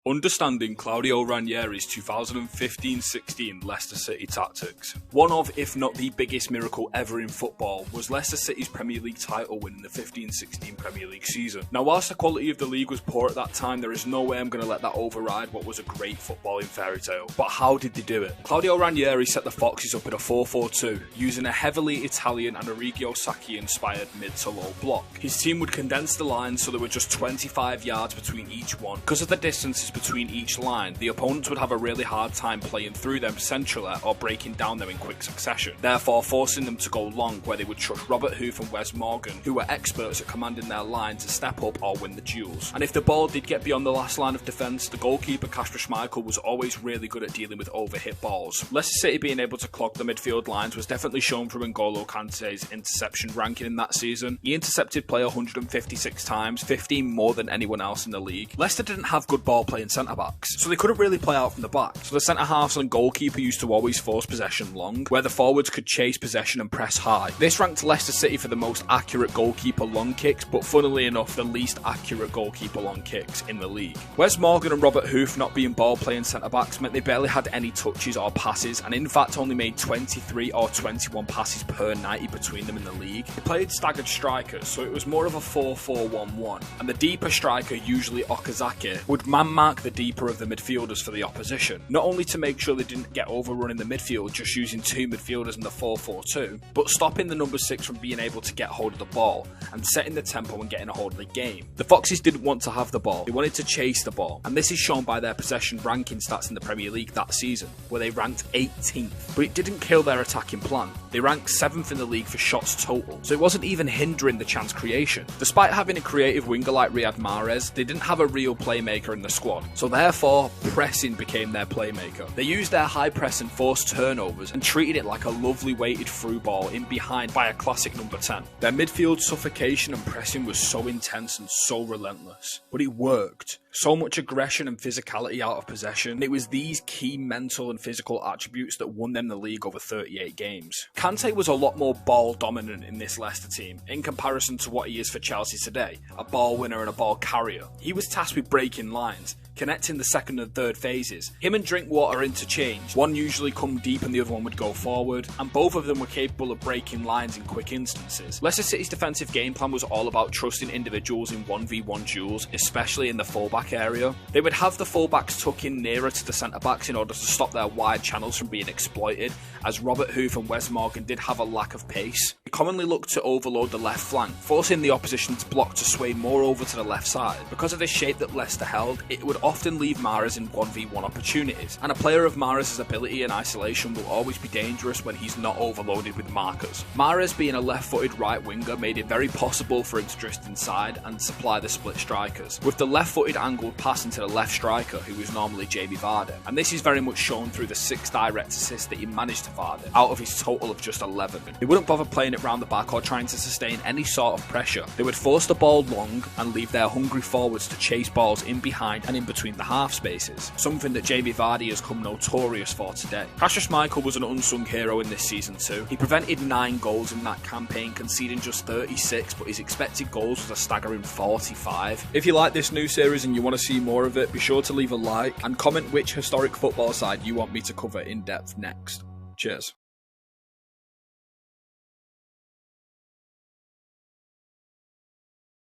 Understanding Claudio Ranieri's 2015-16 Leicester City tactics. One of, if not the biggest miracle ever in football, was Leicester City's Premier League title win in the 15-16 Premier League season. Now, whilst the quality of the league was poor at that time, there is no way I'm going to let that override what was a great footballing fairy tale. But how did they do it? Claudio Ranieri set the Foxes up in a 4-4-2, using a heavily Italian and Arrigo Sacchi-inspired mid to low block. His team would condense the lines so there were just 25 yards between each one. Because of the distances between each line, the opponents would have a really hard time playing through them centrally or breaking down them in quick succession, therefore forcing them to go long, where they would trust Robert Huth and Wes Morgan, who were experts at commanding their line, to step up or win the duels. And if the ball did get beyond the last line of defence, the goalkeeper Kasper Schmeichel was always really good at dealing with overhit balls. Leicester City being able to clog the midfield lines was definitely shown from N'Golo Kante's interception ranking in that season. He intercepted play 156 times, 15 more than anyone else in the league. Leicester didn't have good ball playing centre-backs, so they couldn't really play out from the back. So the centre-halves and goalkeeper used to always force possession long, where the forwards could chase possession and press high. This ranked Leicester City for the most accurate goalkeeper long kicks, but funnily enough, the least accurate goalkeeper long kicks in the league. Wes Morgan and Robert Huth not being ball-playing centre-backs meant they barely had any touches or passes, and in fact only made 23 or 21 passes per 90 between them in the league. They played staggered strikers, so it was more of a 4-4-1-1, and the deeper striker, usually Okazaki, would man-mark the deeper of the midfielders for the opposition, not only to make sure they didn't get overrun in the midfield just using two midfielders in the 4-4-2, but stopping the number 6 from being able to get hold of the ball and setting the tempo and getting a hold of the game. The Foxes didn't want to have the ball, they wanted to chase the ball, and this is shown by their possession ranking stats in the Premier League that season, where they ranked 18th. But it didn't kill their attacking plan. They ranked 7th in the league for shots total, so it wasn't even hindering the chance creation. Despite having a creative winger like Riyad Mahrez, they didn't have a real playmaker in the squad, so therefore pressing became their playmaker. They used their high press and forced turnovers and treated it like a lovely weighted through ball in behind by a classic number 10. Their midfield suffocation and pressing was so intense and so relentless, but it worked. So much aggression and physicality out of possession, and it was these key mental and physical attributes that won them the league over 38 games. Kante was a lot more ball dominant in this Leicester team, in comparison to what he is for Chelsea today, a ball winner and a ball carrier. He was tasked with breaking lines, connecting the second and third phases. Him and Drinkwater interchanged. One usually come deep and the other one would go forward, and both of them were capable of breaking lines in quick instances. Leicester City's defensive game plan was all about trusting individuals in 1v1 duels, especially in the fullback area. They would have the fullbacks tuck in nearer to the centre-backs in order to stop their wide channels from being exploited, as Robert Huth and Wes Morgan did have a lack of pace. They commonly looked to overload the left flank, forcing the opposition's block to sway more over to the left side. Because of the shape that Leicester held, it would often leave Mahrez in 1v1 opportunities, and a player of Mahrez's ability in isolation will always be dangerous when he's not overloaded with markers. Mahrez being a left-footed right winger made it very possible for him to drift inside and supply the split strikers, with the left-footed angled pass into the left striker, who is normally Jamie Vardy, and this is very much shown through the 6 direct assists that he managed to Vardy, out of his total of just 11. They wouldn't bother playing it round the back or trying to sustain any sort of pressure. They would force the ball long and leave their hungry forwards to chase balls in behind and in between the half spaces, something that Jamie Vardy has come notorious for today. Kasper Schmeichel was an unsung hero in this season too. He prevented 9 goals in that campaign, conceding just 36, but his expected goals was a staggering 45. If you like this new series and you want to see more of it, be sure to leave a like and comment which historic football side you want me to cover in depth next. Cheers.